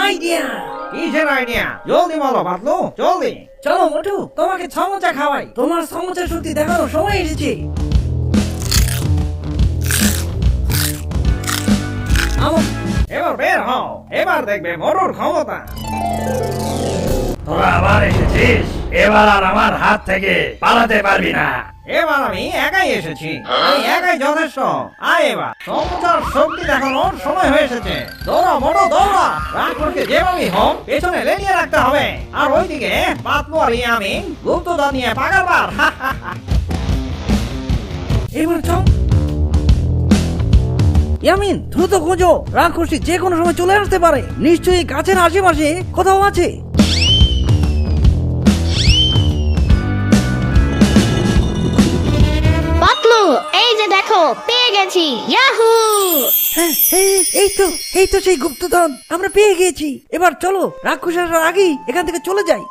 Idea. কিসের idea? জলদি বলো পাতলু, জলদি। চলো মোটু, তোমাকে সমোচা খাওয়াই। তোমার সমোচা শক্তি দেখানোর সময় এসেছে। এবার বের হও, এবার দেখবে মোটুর ক্ষমতা। তোরা আবার এসেছিস, এবার আর আমার হাত থেকে পালাতে পারবি না। এবার আমি একাই এসেছি, আমি একাই যথেষ্ট। আয় এবার সমুচার শক্তি দেখানোর সময় হয়ে এসেছে। দৌড়া মোটু দৌড়া, রাক্ষসকে যেভাবেই হোক পেছনে লেলিয়ে রাখতে হবে। আর ওইদিকে পাতলু আর আমি গুপ্তধন নিয়ে পাকাবার। এবার চল। ইয়ামিন, দ্রুত খোঁজো, রাক্ষসটি যে কোনো সময় চলে আসতে পারে। নিশ্চয়ই গাছের আশেপাশে কোথাও আছে। পাতলু, এই যে দেখো, পেয়ে গেছি। ইয়াহু! হ্যাঁ, এই তো সেই গুপ্তধন আমরা পেয়ে গিয়েছি। এবার চলো, রাক্ষসের আগেই এখান থেকে চলে যাই।